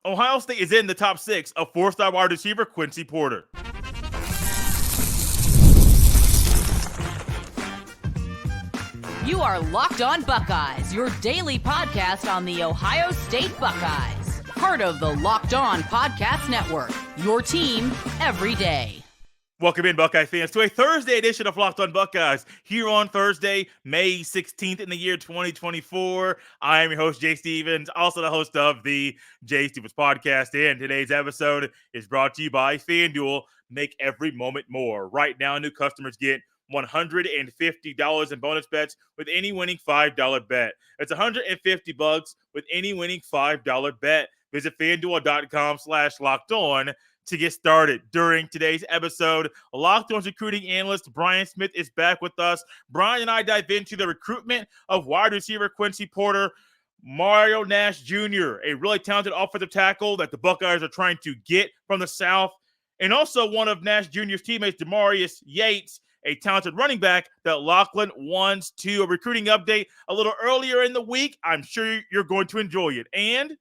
Ohio State is in the top 6 of 4-star wide receiver Quincy Porty. You are Locked On Buckeyes, your daily podcast on the Ohio State Buckeyes. Part of the Locked On Podcast Network, your team every day. Welcome in, Buckeye fans, to a Thursday edition of Locked On Buckeyes. Here on Thursday, May 16th in the year 2024. I am your host, Jay Stevens, also the host of the Jay Stevens Podcast. And today's episode is brought to you by FanDuel. Make every moment more. Right now, new customers get $150 in bonus bets with any winning $5 bet. It's $150 with any winning $5 bet. Visit FanDuel.com/LockedOn to get started. During today's episode, Locked On's recruiting analyst Brian Smith is back with us. Brian and I dive into the recruitment of wide receiver Quincy Porty, Mario Nash Jr., a really talented offensive tackle that the Buckeyes are trying to get from the South, and also one of Nash Jr.'s teammates, Dearius Yates, a talented running back that Lachlan wants to. A recruiting update a little earlier in the week. I'm sure you're going to enjoy it. And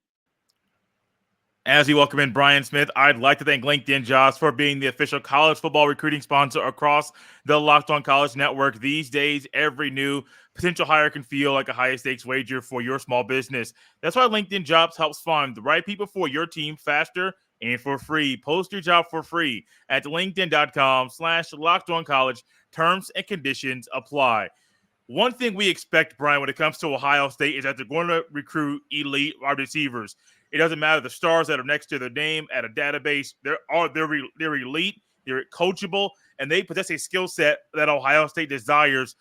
as we welcome in Brian Smith, I'd like to thank LinkedIn Jobs for being the official college football recruiting sponsor across the Locked On College Network. These days, every new potential hire can feel like a high-stakes wager for your small business. That's why LinkedIn Jobs helps find the right people for your team faster and for free. Post your job for free at linkedin.com/LockedOnCollege. Terms and conditions apply. One thing we expect, Brian, when it comes to Ohio State is that they're going to recruit elite wide receivers. It doesn't matter the stars that are next to their name at a database. They're elite, they're coachable, and they possess a skill set that Ohio State desires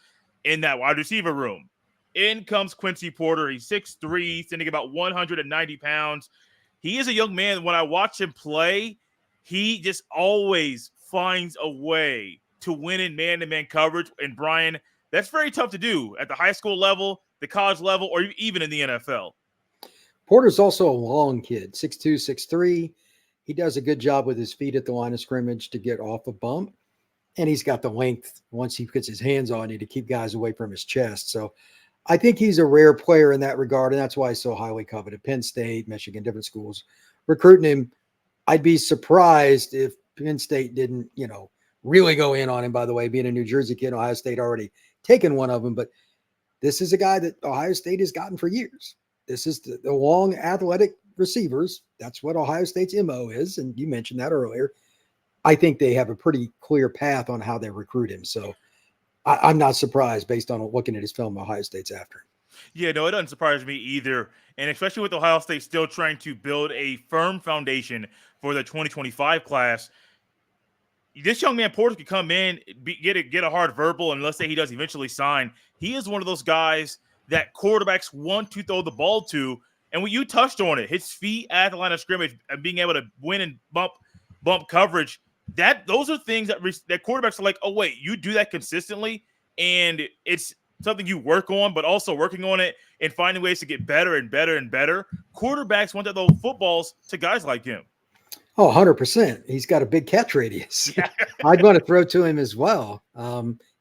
in that wide receiver room. In comes Quincy Porty. He's 6'3", standing about 190 pounds. He is a young man. When I watch him play, he just always finds a way to win in man-to-man coverage. And, Brian, that's very tough to do at the high school level, the college level, or even in the NFL. Porter's also a long kid, 6'2", 6'3". He does a good job with his feet at the line of scrimmage to get off a bump. And he's got the length once he puts his hands on you to keep guys away from his chest. So I think he's a rare player in that regard, and that's why he's so highly coveted. Penn State, Michigan, different schools recruiting him. I'd be surprised if Penn State didn't, really go in on him, by the way, being a New Jersey kid. Ohio State already taken one of them, but this is a guy that Ohio State has gotten for years. This is the long athletic receivers. That's what Ohio State's MO is, and you mentioned that earlier. I think they have a pretty clear path on how they recruit him. So I'm not surprised based on looking at his film Ohio State's after. Yeah, no, it doesn't surprise me either. And especially with Ohio State still trying to build a firm foundation for the 2025 class, this young man, Porter, could come in, get a hard verbal, and let's say he does eventually sign. He is one of those guys that quarterbacks want to throw the ball to. And when you touched on it, his feet at the line of scrimmage and being able to win and bump coverage, those are things that quarterbacks are like, oh, wait, you do that consistently, and it's something you work on, but also working on it and finding ways to get better and better and better. Quarterbacks want to throw footballs to guys like him. Oh, 100%. He's got a big catch radius. Yeah. I'd want to throw to him as well.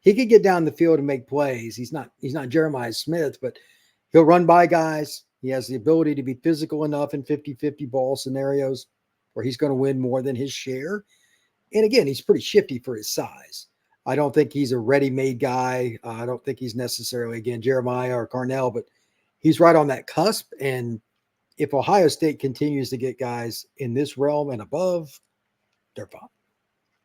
He could get down the field and make plays. He's not Jeremiah Smith, but he'll run by guys. He has the ability to be physical enough in 50-50 ball scenarios where he's going to win more than his share. And again, he's pretty shifty for his size. I don't think he's a ready-made guy. I don't think he's necessarily, again, Jeremiah or Carnell, but he's right on that cusp. And if Ohio State continues to get guys in this realm and above, they're fine.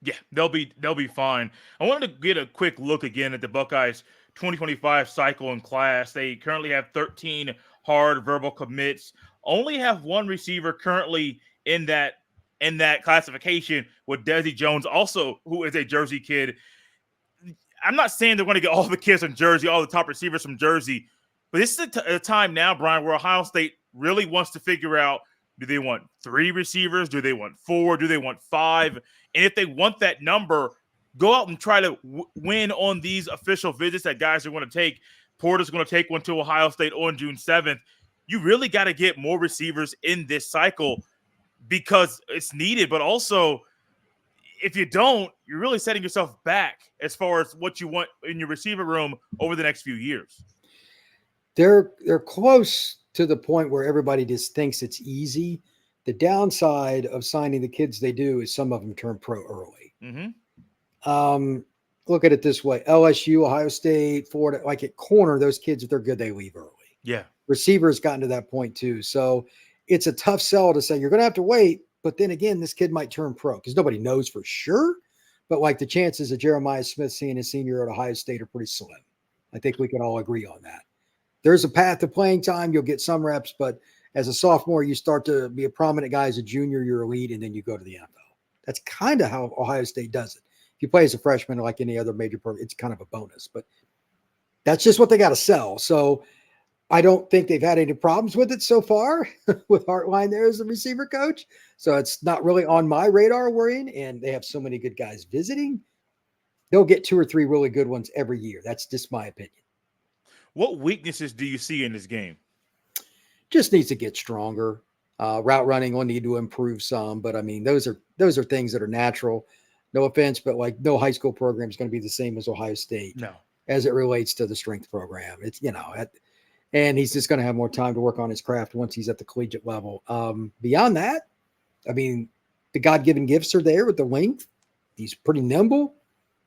Yeah, they'll be fine. I wanted to get a quick look again at the Buckeyes 2025 cycle and class. They currently have 13 hard verbal commits. Only have one receiver currently in that classification with Desi Jones, also who is a Jersey kid. I'm not saying they're going to get all the kids from Jersey, all the top receivers from Jersey, but this is a time now, Brian, where Ohio State really wants to figure out, do they want 3 receivers? Do they want 4? Do they want 5? And if they want that number, go out and try to win on these official visits that guys are going to take. Porter's going to take one to Ohio State on June 7th. You really got to get more receivers in this cycle because it's needed, but also if you don't, you're really setting yourself back as far as what you want in your receiver room over the next few years. They're close to the point where everybody just thinks it's easy The downside of signing the kids they do is some of them turn pro early. Look at it this way: LSU, Ohio State, Florida, like at corner, those kids, if they're good, they leave early. Yeah. Receivers gotten to that point too. So it's a tough sell to say you're going to have to wait. But then again, this kid might turn pro because nobody knows for sure. But like the chances of Jeremiah Smith seeing his senior year at Ohio State are pretty slim. I think we can all agree on that. There's a path to playing time. You'll get some reps, but as a sophomore, you start to be a prominent guy. As a junior, you're elite, and then you go to the NFL. That's kind of how Ohio State does it. If you play as a freshman, like any other major program, it's kind of a bonus. But that's just what they got to sell. So I don't think they've had any problems with it so far with Hartline there as the receiver coach. So it's not really on my radar worrying. And they have so many good guys visiting. They'll get 2 or 3 really good ones every year. That's just my opinion. What weaknesses do you see in this game? Just needs to get stronger. Route running will need to improve some, but I mean, those are things that are natural. No offense, but like no high school program is going to be the same as Ohio State. No. As it relates to the strength program. It's, and he's just going to have more time to work on his craft once he's at the collegiate level. Beyond that, I mean, the God-given gifts are there with the length. He's pretty nimble.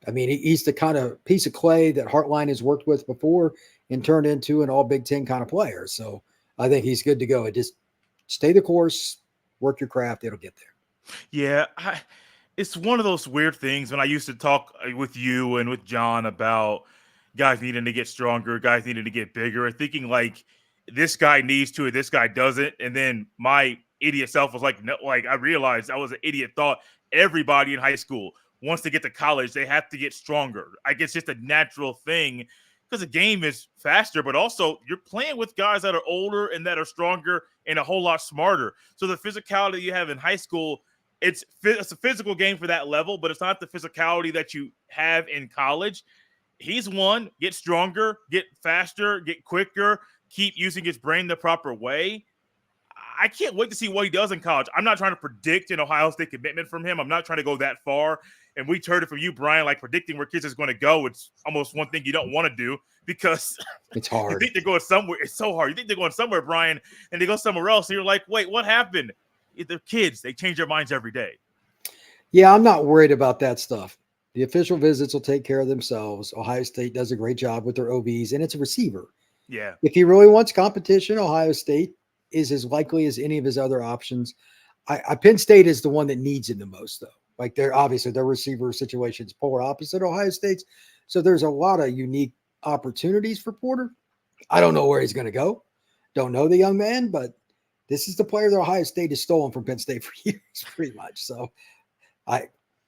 I mean, he's the kind of piece of clay that Hartline has worked with before and turned into an all Big Ten kind of player. So I think he's good to go. Just stay the course, work your craft. It'll get there. Yeah. It's one of those weird things when I used to talk with you and with John about guys needing to get stronger, guys needing to get bigger, and thinking like this guy needs to, or this guy doesn't. And then my idiot self was like, no, like I realized I was an idiot thought everybody in high school wants to get to college. They have to get stronger. Like it's just a natural thing because the game is faster, but also you're playing with guys that are older and that are stronger and a whole lot smarter. So the physicality you have in high school, it's a physical game for that level, but it's not the physicality that you have in college. He's one, get stronger, get faster, get quicker, keep using his brain the proper way. I can't wait to see what he does in college. I'm not trying to predict an Ohio State commitment from him. I'm not trying to go that far. And we heard it from you, Brian, like predicting where kids is going to go. It's almost one thing you don't want to do because it's hard. You think they're going somewhere. It's so hard. You think they're going somewhere, Brian, and they go somewhere else. And you're like, wait, what happened? They're kids. They change their minds every day. Yeah, I'm not worried about that stuff. The official visits will take care of themselves. Ohio State does a great job with their OBs, and it's a receiver. Yeah. If he really wants competition, Ohio State is as likely as any of his other options. Penn State is the one that needs him the most, though. Like they're obviously their receiver situation's polar opposite Ohio State's. So there's a lot of unique opportunities for Porter. I don't know where he's going to go. Don't know the young man, but this is the player that Ohio State has stolen from Penn State for years, pretty much. So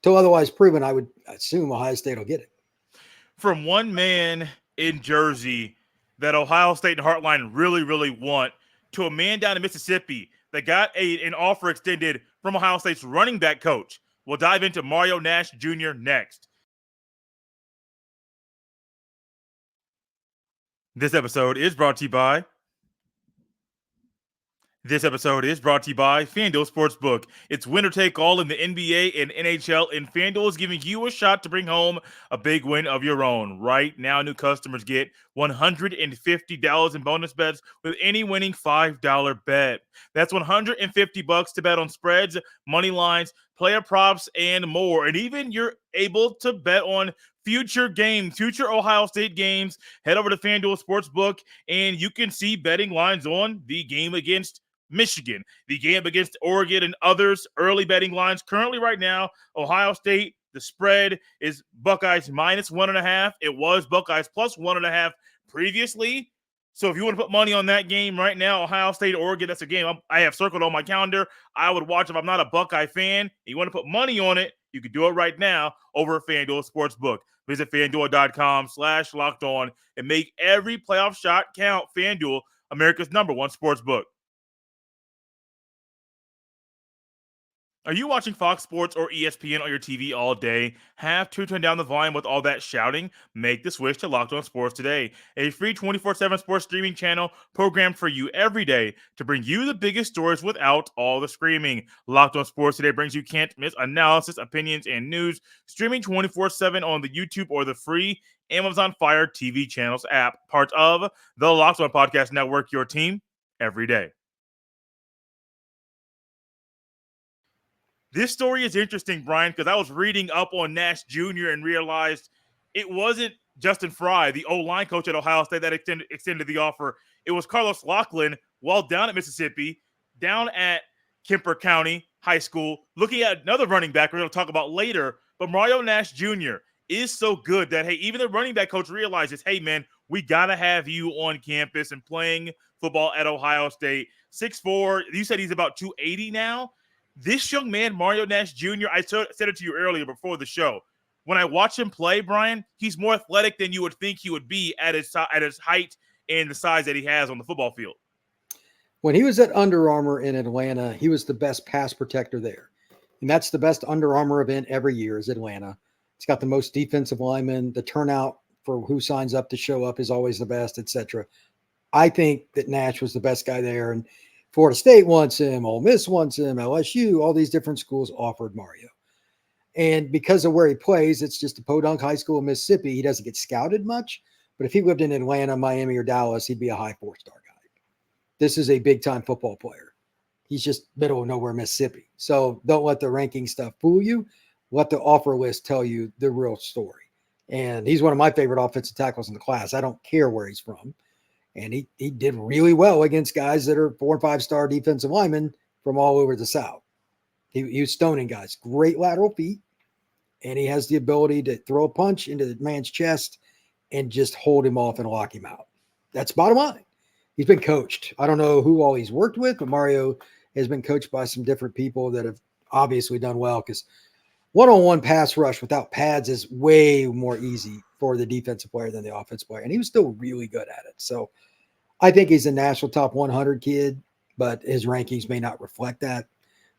till otherwise proven, I would assume Ohio State will get it. From one man in Jersey that Ohio State and Heartline really, really want to a man down in Mississippi that got an offer extended from Ohio State's running back coach. We'll dive into Mario Nash Jr. next. This episode is brought to you by FanDuel Sportsbook. It's winner take all in the NBA and NHL, and FanDuel is giving you a shot to bring home a big win of your own. Right now, new customers get $150 in bonus bets with any winning $5 bet. That's $150 to bet on spreads, money lines, player props, and more. And even you're able to bet on future Ohio State games. Head over to FanDuel Sportsbook, and you can see betting lines on the game against Michigan, the game against Oregon, and others. Early betting lines currently right now, Ohio State, the spread is Buckeyes -1.5. It was Buckeyes +1.5 previously. So if you want to put money on that game right now, Ohio State, Oregon, that's a game I have circled on my calendar. I would watch if I'm not a Buckeye fan. And you want to put money on it, you can do it right now over at FanDuel Sportsbook. Visit FanDuel.com/lockedon and make every playoff shot count. FanDuel, America's #1 sportsbook. Are you watching Fox Sports or ESPN on your TV all day? Have to turn down the volume with all that shouting? Make the switch to Locked On Sports today, a free 24/7 sports streaming channel programmed for you every day to bring you the biggest stories without all the screaming. Locked On Sports today brings you can't miss analysis, opinions, and news, streaming 24/7 on the YouTube or the free Amazon Fire TV channels app, part of the Locked On Podcast Network, your team every day. This story is interesting, Brian, because I was reading up on Nash Jr. and realized it wasn't Justin Fry, the O-line coach at Ohio State, that extended the offer. It was Carlos Loughlin, while down at Mississippi, down at Kemper County High School, looking at another running back we're going to talk about later. But Mario Nash Jr. is so good that, hey, even the running back coach realizes, hey, man, we got to have you on campus and playing football at Ohio State. 6'4", you said he's about 280 now. This young man, Mario Nash Jr., I said it to you earlier before the show. When I watch him play, Brian, he's more athletic than you would think he would be at his height and the size that he has on the football field. When he was at Under Armour in Atlanta, he was the best pass protector there. And that's the best Under Armour event every year is Atlanta. It's got the most defensive linemen. The turnout for who signs up to show up is always the best, etc. I think that Nash was the best guy there. And Florida State wants him. Ole Miss wants him. LSU, all these different schools offered Mario. And because of where he plays, it's just a podunk high school in Mississippi. He doesn't get scouted much. But if he lived in Atlanta, Miami, or Dallas, he'd be a high 4-star guy. This is a big-time football player. He's just middle of nowhere, Mississippi. So don't let the ranking stuff fool you. Let the offer list tell you the real story. And he's one of my favorite offensive tackles in the class. I don't care where he's from. And he did really well against guys that are 4- and 5-star defensive linemen from all over the South. He was stoning guys. Great lateral feet. And he has the ability to throw a punch into the man's chest and just hold him off and lock him out. That's bottom line. He's been coached. I don't know who all he's worked with, but Mario has been coached by some different people that have obviously done well, because one-on-one pass rush without pads is way more easy for the defensive player than the offensive player. And he was still really good at it. So I think he's a national top 100 kid, but his rankings may not reflect that.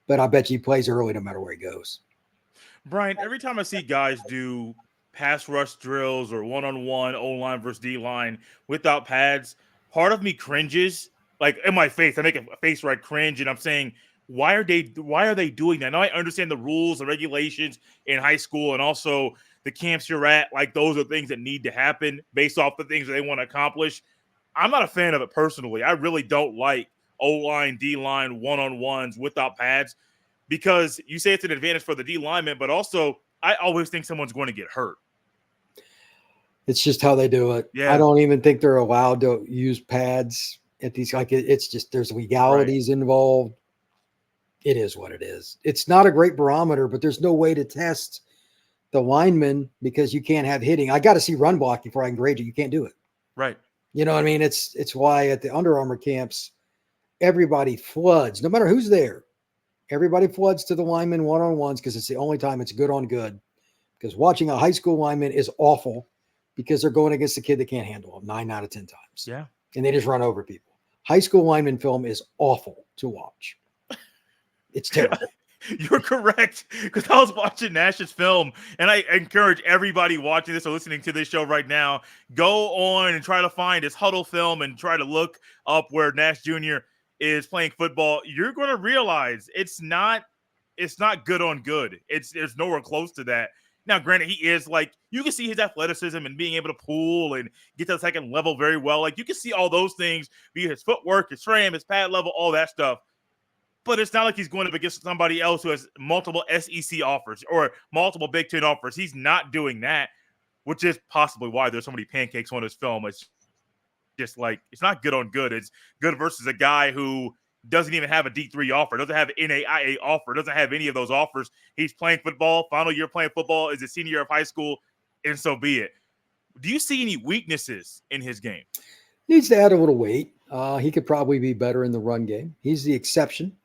But I bet you he plays early no matter where he goes. Brian, every time I see guys do pass rush drills or one-on-one O-line versus D-line without pads, part of me cringes, like in my face. I make a face where I cringe, and I'm saying, why are they doing that? Now I understand the rules, the regulations in high school, and also the camps you're at. Like, those are things that need to happen based off the things that they want to accomplish. I'm not a fan of it personally. I really don't like O-line, D-line, one-on-ones without pads, because you say it's an advantage for the D-lineman, but also I always think someone's going to get hurt. It's just how they do it. Yeah. I don't even think they're allowed to use pads at these. Like, it's just, there's legalities involved. It is what it is. It's not a great barometer, but there's no way to test the lineman because you can't have hitting. I got to see run block before I can grade you. You can't do it. Right. You know what I mean? It's why at the Under Armour camps, everybody floods, no matter who's there. Everybody floods to the lineman one-on-ones because it's the only time it's good on good. Because watching a high school lineman is awful because they're going against a kid that can't handle them 9 out of 10 times. Yeah. And they just run over people. High school lineman film is awful to watch. It's terrible. You're correct, because I was watching Nash's film, and I encourage everybody watching this or listening to this show right now, go on and try to find his huddle film and try to look up where Nash Jr. is playing football. You're going to realize it's not good on good. There's nowhere close to that. Now, granted, he is, like, you can see his athleticism and being able to pull and get to the second level very well. Like, you can see all those things, be it his footwork, his frame, his pad level, all that stuff. But it's not like he's going up against somebody else who has multiple SEC offers or multiple Big Ten offers. He's not doing that, which is possibly why there's so many pancakes on his film. It's just like, it's not good on good. It's good versus a guy who doesn't even have a D3 offer, doesn't have an NAIA offer, doesn't have any of those offers. He's playing football, final year playing football, is a senior year of high school, and so be it. Do you see any weaknesses in his game? Needs to add a little weight. He could probably be better in the run game. He's the exception,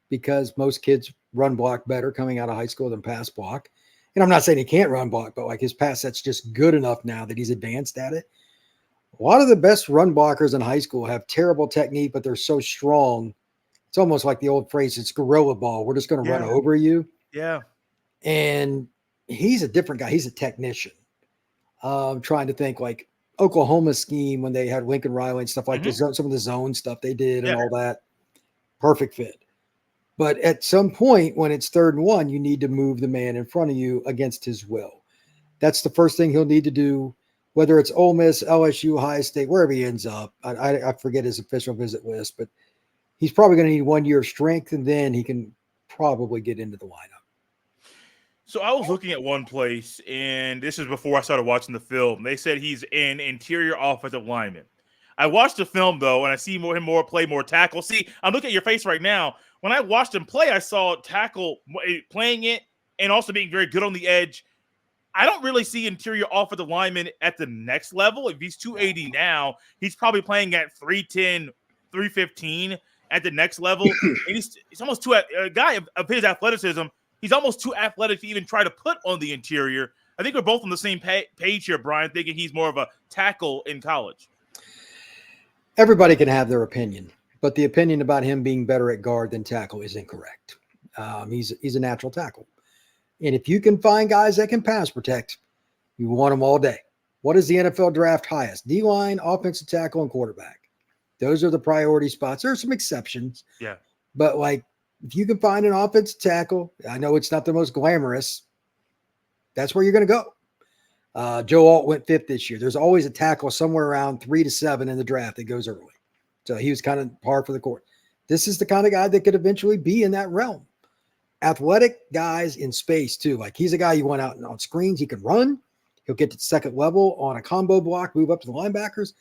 because most kids run block better coming out of high school than pass block. And I'm not saying he can't run block, but like his pass set's just good enough now that he's advanced at it. A lot of the best run blockers in high school have terrible technique, but they're so strong. It's almost like the old phrase, it's gorilla ball. We're just going to run over you. Yeah. And he's a different guy. He's a technician. Trying to think like Oklahoma scheme when they had Lincoln Riley and stuff like this, some of the zone stuff they did and all that. Perfect fit. But at some point when it's 3rd and 1, you need to move the man in front of you against his will. That's the first thing he'll need to do, whether it's Ole Miss, LSU, Ohio State, wherever he ends up. I forget his official visit list, but he's probably going to need 1 year of strength, and then he can probably get into the lineup. So I was looking at one place, and this is before I started watching the film. They said he's an interior offensive lineman. I watched the film though, and I see him play more tackle. See, I'm looking at your face right now. When I watched him play, I saw tackle playing it and also being very good on the edge. I don't really see interior offensive lineman at the next level. If he's 280 now, he's probably playing at 310, 315 at the next level. And he's almost a guy of his athleticism. He's almost too athletic to even try to put on the interior. I think we're both on the same page here, Brian, thinking he's more of a tackle in college. Everybody can have their opinion, but the opinion about him being better at guard than tackle is incorrect. He's a natural tackle. And if you can find guys that can pass protect, you want them all day. What is the NFL draft highest? D-line, offensive tackle, and quarterback. Those are the priority spots. There are some exceptions. Yeah. But, if you can find an offensive tackle, I know it's not the most glamorous. That's where you're going to go. Joe Alt went 5th this year. There's always a tackle somewhere around 3 to 7 in the draft that goes early. So he was kind of par for the course. This is the kind of guy that could eventually be in that realm. Athletic guys in space too. He's a guy you want out on screens. He can run. He'll get to the second level on a combo block, move up to the linebackers.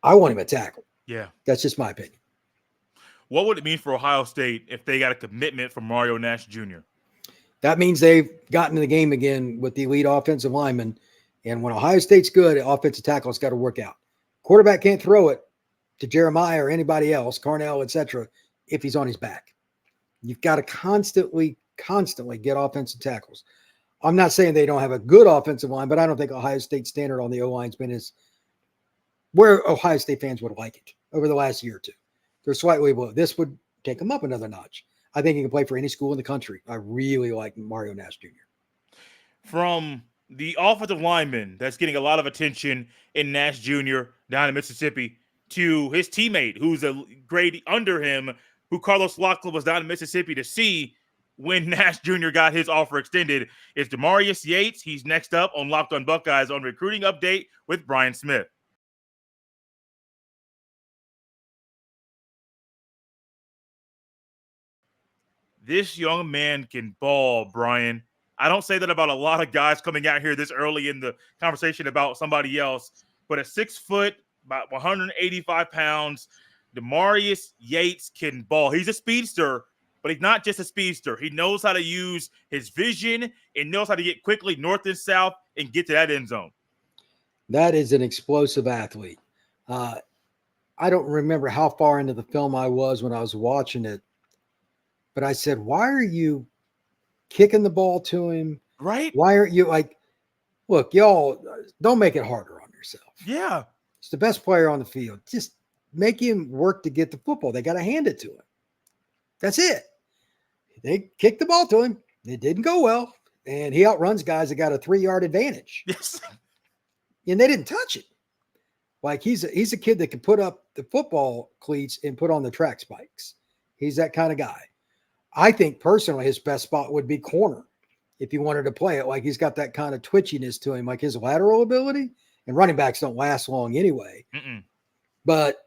I want him at tackle. Yeah. That's just my opinion. What would it mean for Ohio State if they got a commitment from Mario Nash Jr.? That means they've gotten in the game again with the elite offensive lineman. And when Ohio State's good, offensive tackle has got to work out. Quarterback can't throw it to Jeremiah or anybody else, Carnell, etc., if he's on his back. You've got to constantly get offensive tackles. I'm not saying they don't have a good offensive line, but I don't think Ohio State's standard on the O-line's been as where Ohio State fans would like it over the last year or two. They're slightly below. This would take them up another notch. I think he can play for any school in the country. I really like Mario Nash Jr. From the offensive lineman that's getting a lot of attention in Nash Jr. down in Mississippi to his teammate who's a grade under him, who Carlos Lockwood was down in Mississippi to see when Nash Jr. got his offer extended, is Dearius Yates. He's next up on Locked on Buckeyes on Recruiting Update with Brian Smith. This young man can ball, Brian. I don't say that about a lot of guys coming out here this early in the conversation about somebody else, but at 6 foot, about 185 pounds, Dearius Yates can ball. He's a speedster, but he's not just a speedster. He knows how to use his vision and knows how to get quickly north and south and get to that end zone. That is an explosive athlete. I don't remember how far into the film I was when I was watching it, but I said, why are you kicking the ball to him? Right? Why aren't you look, y'all, don't make it harder on yourself. Yeah. He's the best player on the field. Just make him work to get the football. They got to hand it to him. That's it. They kicked the ball to him. It didn't go well. And he outruns guys that got a 3-yard advantage. Yes. And they didn't touch it. He's a kid that can put up the football cleats and put on the track spikes. He's that kind of guy. I think personally his best spot would be corner if he wanted to play it. He's got that kind of twitchiness to him, his lateral ability. And running backs don't last long anyway. Mm-mm. But,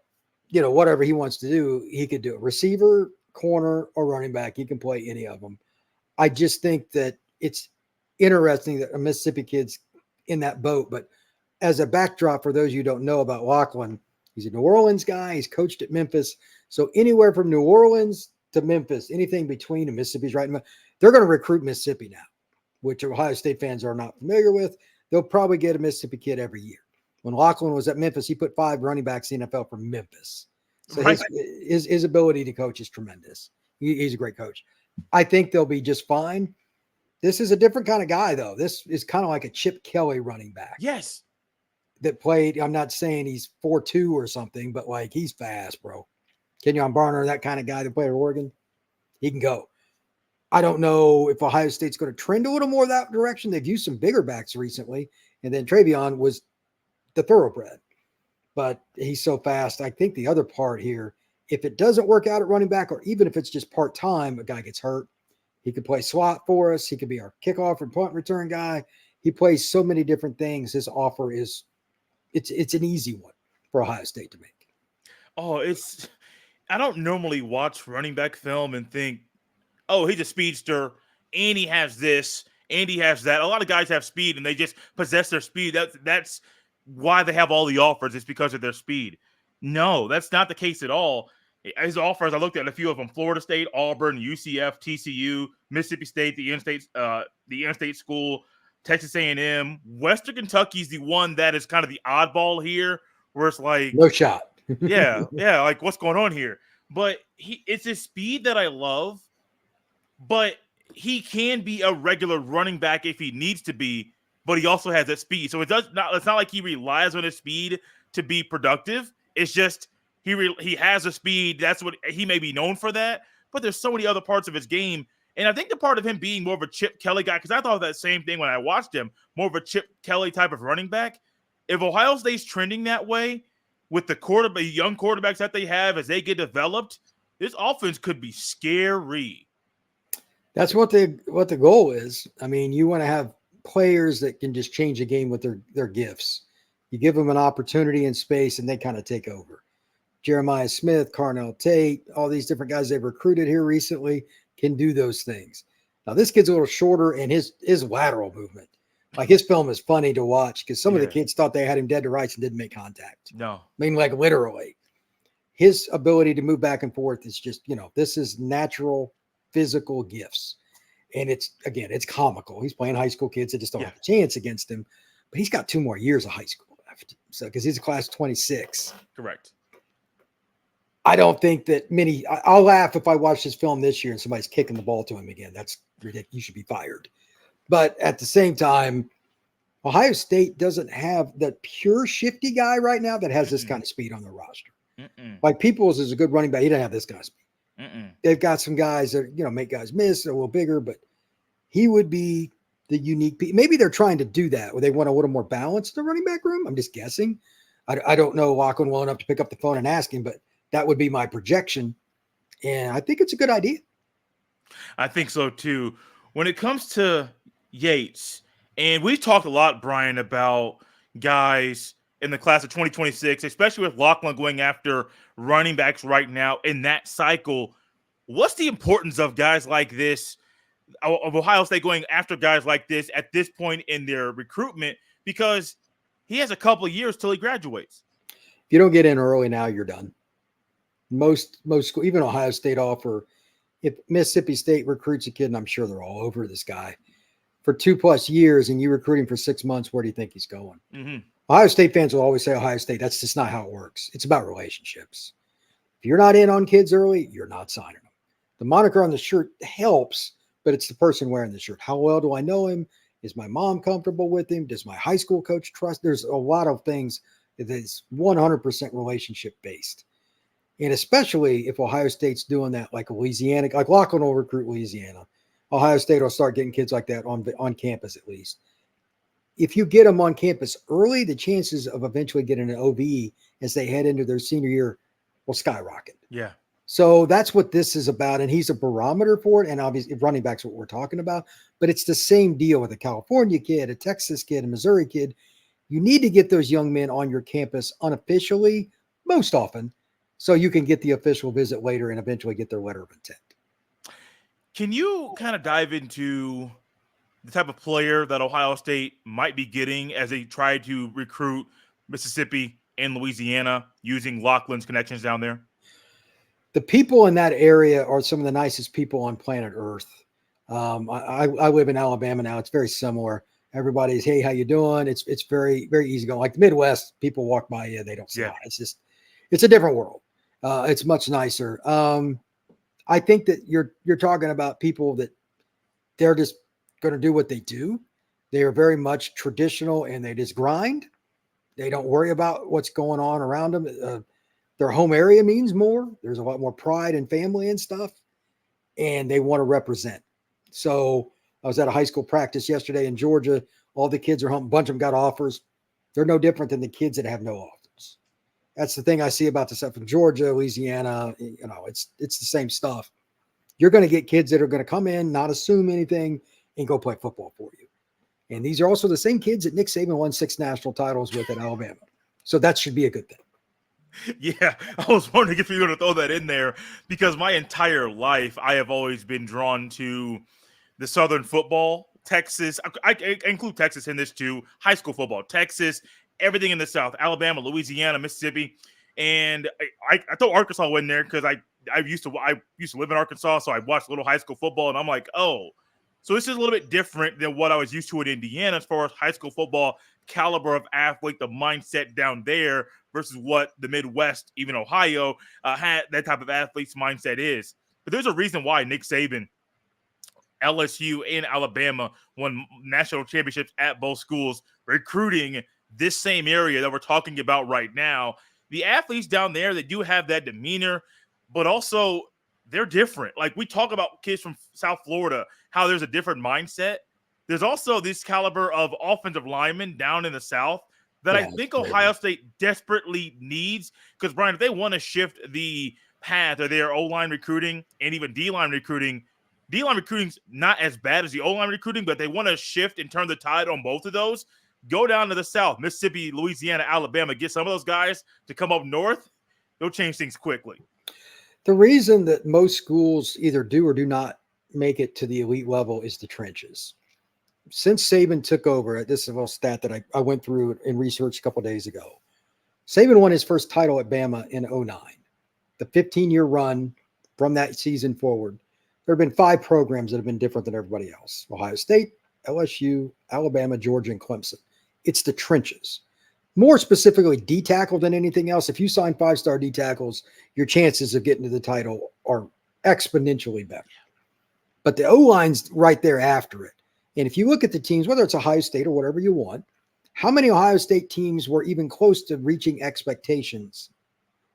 whatever he wants to do, he could do it. Receiver, corner, or running back. He can play any of them. I just think that it's interesting that a Mississippi kid's in that boat. But as a backdrop for those of you who don't know about Lachlan, he's a New Orleans guy. He's coached at Memphis. So anywhere from New Orleans to Memphis, anything between and Mississippi's right in the, they're going to recruit Mississippi now, which Ohio State fans are not familiar with. They'll probably get a Mississippi kid every year. When Lachlan was at Memphis, he put 5 running backs in the NFL from Memphis. So right. his ability to coach is tremendous. He's a great coach. I think they'll be just fine. This is a different kind of guy, though. This is kind of like a Chip Kelly running back. Yes. That played, I'm not saying he's 4'2" or something, but he's fast, bro. Kenyon Barner, that kind of guy that played at Oregon, he can go. I don't know if Ohio State's going to trend a little more that direction. They've used some bigger backs recently, and then Travion was the thoroughbred. But he's so fast. I think the other part here, if it doesn't work out at running back, or even if it's just part-time, a guy gets hurt, he could play slot for us. He could be our kickoff and punt return guy. He plays so many different things. His offer is it's an easy one for Ohio State to make. Oh, I don't normally watch running back film and think, oh, he's a speedster and he has this Andy has that. A lot of guys have speed, and they just possess their speed. That's why they have all the offers. It's because of their speed. No, that's not the case at all. His offers, I looked at a few of them: Florida State, Auburn, UCF, TCU, Mississippi State, the in-state school, Texas A&M. Western Kentucky's the one that is kind of the oddball here, where it's like no shot. yeah, like what's going on here? But it's his speed that I love, but he can be a regular running back if he needs to be, but he also has that speed. So it's not like he relies on his speed to be productive. It's just he has a speed. That's what he may be known for that, but there's so many other parts of his game. And I think the part of him being more of a Chip Kelly guy, because I thought that same thing when I watched him, more of a Chip Kelly type of running back. If Ohio State's trending that way with the young quarterbacks that they have as they get developed, this offense could be scary. That's what the goal is. I mean, you want to have players that can just change the game with their gifts. You give them an opportunity and space, and they kind of take over. Jeremiah Smith, Carnell Tate, all these different guys they've recruited here recently can do those things. Now, this kid's a little shorter, and his lateral movement, like his film is funny to watch because some of the kids thought they had him dead to rights and didn't make contact. No. I mean, like literally. His ability to move back and forth is just, this is natural physical gifts. And it's comical. He's playing high school kids that just don't have a chance against him. But he's got 2 more years of high school left. So, because he's a class 26. Correct. I don't think that I'll laugh if I watch this film this year and somebody's kicking the ball to him again. That's ridiculous. You should be fired. But at the same time, Ohio State doesn't have that pure shifty guy right now that has this kind of speed on their roster. Like Peoples is a good running back. He doesn't have this kind of speed. They've got some guys that, make guys miss, they're a little bigger, but he would be the unique piece. Maybe they're trying to do that where they want a little more balance in the running back room. I'm just guessing. I don't know Lachlan well enough to pick up the phone and ask him, but that would be my projection. And I think it's a good idea. I think so too. When it comes to Yates, and we've talked a lot, Brian, about guys in the class of 2026, especially with Lachlan going after running backs right now in that cycle. What's the importance of guys like this, of Ohio State going after guys like this at this point in their recruitment? Because he has a couple of years till he graduates. If you don't get in early now, you're done. Most school, even Ohio State offer, if Mississippi State recruits a kid, and I'm sure they're all over this guy, for 2+ years and you recruit him for 6 months, where do you think he's going? Ohio State fans will always say Ohio State. That's just not how it works. It's about relationships. If you're not in on kids early, you're not signing them. The moniker on the shirt helps, but it's the person wearing the shirt. How well do I know him? Is my mom comfortable with him? Does my high school coach trust? There's a lot of things that is 100% relationship based. And especially if Ohio State's doing that, like Louisiana, like Lachlan will recruit Louisiana. Ohio State will start getting kids like that on campus at least. If you get them on campus early, the chances of eventually getting an OB as they head into their senior year will skyrocket. Yeah. So that's what this is about. And he's a barometer for it. And obviously running back's what we're talking about, but it's the same deal with a California kid, a Texas kid, a Missouri kid. You need to get those young men on your campus unofficially most often, so you can get the official visit later and eventually get their letter of intent. Can you kind of dive into the type of player that Ohio State might be getting as they try to recruit Mississippi and Louisiana using Lachlan's connections down there? The people in that area are some of the nicest people on planet Earth. I live in Alabama now. It's very similar. Everybody's, hey, how you doing? It's very, very easy going. Like the Midwest, people walk by you, they don't say hi. It's a different world. It's much nicer. I think that you're talking about people that they're just going to do what they do. They are very much traditional and they just grind. They don't worry about what's going on around them. Their home area means more. There's a lot more pride and family and stuff, and they want to represent. So I was at a high school practice yesterday in Georgia. All the kids are home. A bunch of them got offers. They're no different than the kids that have no offers. That's the thing I see about the stuff in Georgia, Louisiana. It's the same stuff. You're going to get kids that are going to come in, not assume anything, and go play football for you. And these are also the same kids that Nick Saban won 6 national titles with at Alabama. So that should be a good thing. Yeah, I was wondering if you were going to throw that in there, because my entire life I have always been drawn to the Southern football Texas. I include Texas in this too. High school football, Texas, everything in the South, Alabama, Louisiana, Mississippi, and I throw Arkansas in there because I used to live in Arkansas, so I watched a little high school football, and I'm like, oh, so this is a little bit different than what I was used to in Indiana as far as high school football caliber of athlete, the mindset down there versus what the Midwest, even Ohio, had that type of athlete's mindset is. But there's a reason why Nick Saban, LSU, and Alabama won national championships at both schools, recruiting this same area that we're talking about right now. The athletes down there, they do have that demeanor, but also they're different. Like we talk about kids from South Florida, how there's a different mindset. There's also this caliber of offensive linemen down in the South that I think Ohio State desperately needs. Because, Brian, if they want to shift the path of their O-line recruiting and even D-line recruiting's not as bad as the O-line recruiting, but they want to shift and turn the tide on both of those. Go down to the South, Mississippi, Louisiana, Alabama, get some of those guys to come up north. They'll change things quickly. The reason that most schools either do or do not make it to the elite level is the trenches. Since Saban took over, this is a little stat that I went through in research a couple of days ago. Saban won his first title at Bama in 2009. The 15-year run from that season forward, there have been 5 programs that have been different than everybody else. Ohio State, LSU, Alabama, Georgia, and Clemson. It's the trenches. More specifically, D-tackle than anything else. If you sign 5-star D-tackles, your chances of getting to the title are exponentially better. But the O-line's right there after it. And if you look at the teams, whether it's Ohio State or whatever you want, how many Ohio State teams were even close to reaching expectations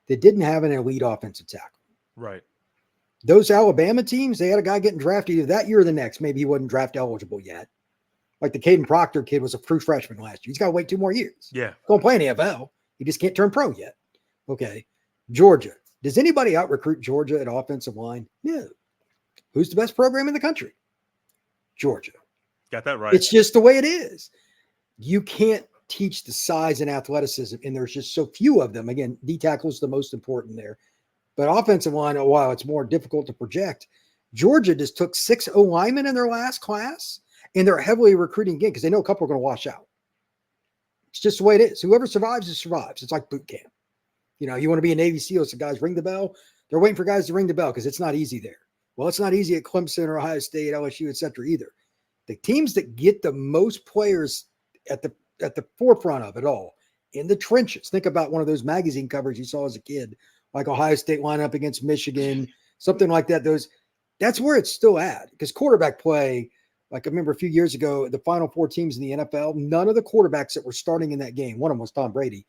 that didn't have an elite offensive tackle? Right. Those Alabama teams, they had a guy getting drafted either that year or the next. Maybe he wasn't draft eligible yet. Like the Caden Proctor kid was a true freshman last year. He's got to wait 2 more years. Yeah. Going to play in the NFL. He just can't turn pro yet. Okay. Georgia. Does anybody out-recruit Georgia at offensive line? No. Who's the best program in the country? Georgia. Got that right. It's just the way it is. You can't teach the size and athleticism, and there's just so few of them. Again, D-tackle is the most important there. But offensive line, while it's more difficult to project, Georgia just took 6 O-linemen in their last class, and they're heavily recruiting again because they know a couple are going to wash out. It's just the way it is. Whoever survives, survives. It's like boot camp. You want to be a Navy SEAL, so guys ring the bell. They're waiting for guys to ring the bell because it's not easy there. Well, it's not easy at Clemson or Ohio State, LSU, et cetera, either. The teams that get the most players at the forefront of it all, in the trenches. Think about one of those magazine covers you saw as a kid, like Ohio State line up against Michigan, something like that. That's where it's still at, because quarterback play, like I remember a few years ago, the final 4 teams in the NFL, none of the quarterbacks that were starting in that game, one of them was Tom Brady,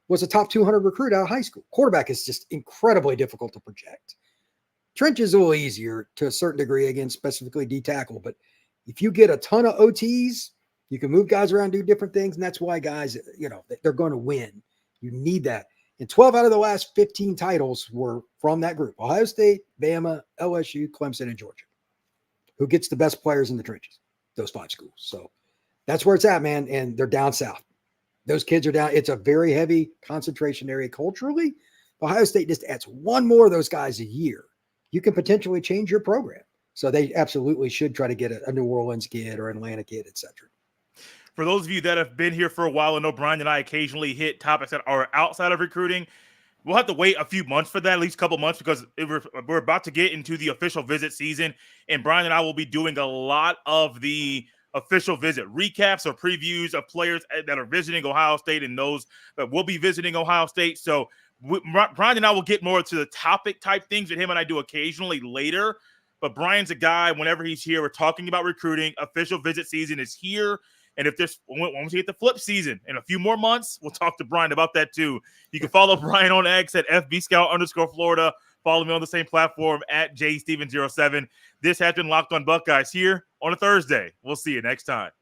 was a top 200 recruit out of high school. Quarterback is just incredibly difficult to project. Trench is a little easier to a certain degree, again, specifically D-tackle, but if you get a ton of OTs, you can move guys around, do different things, and that's why guys, they're going to win. You need that. And 12 out of the last 15 titles were from that group: Ohio State, Bama, LSU, Clemson, and Georgia. Who gets the best players in the trenches? Those 5 schools. So that's where it's at, man, and they're down south. Those kids are down. It's a very heavy concentration area culturally. Ohio State just adds 1 more of those guys a year. You can potentially change your program. So they absolutely should try to get a New Orleans kid or Atlanta kid, et cetera. For those of you that have been here for a while and know Brian and I occasionally hit topics that are outside of recruiting, we'll have to wait a few months for that, at least a couple months, because we're about to get into the official visit season, and Brian and I will be doing a lot of the official visit recaps or previews of players that are visiting Ohio State and those that will be visiting Ohio State. So Brian and I will get more to the topic type things that him and I do occasionally later. But Brian's a guy, whenever he's here, we're talking about recruiting. Official visit season is here. And if there's, once we get the flip season in a few more months, we'll talk to Brian about that too. You can follow Brian on X at FBScout_Florida. Follow me on the same platform at JSteven07. This has been Locked on Buckeyes here on a Thursday. We'll see you next time.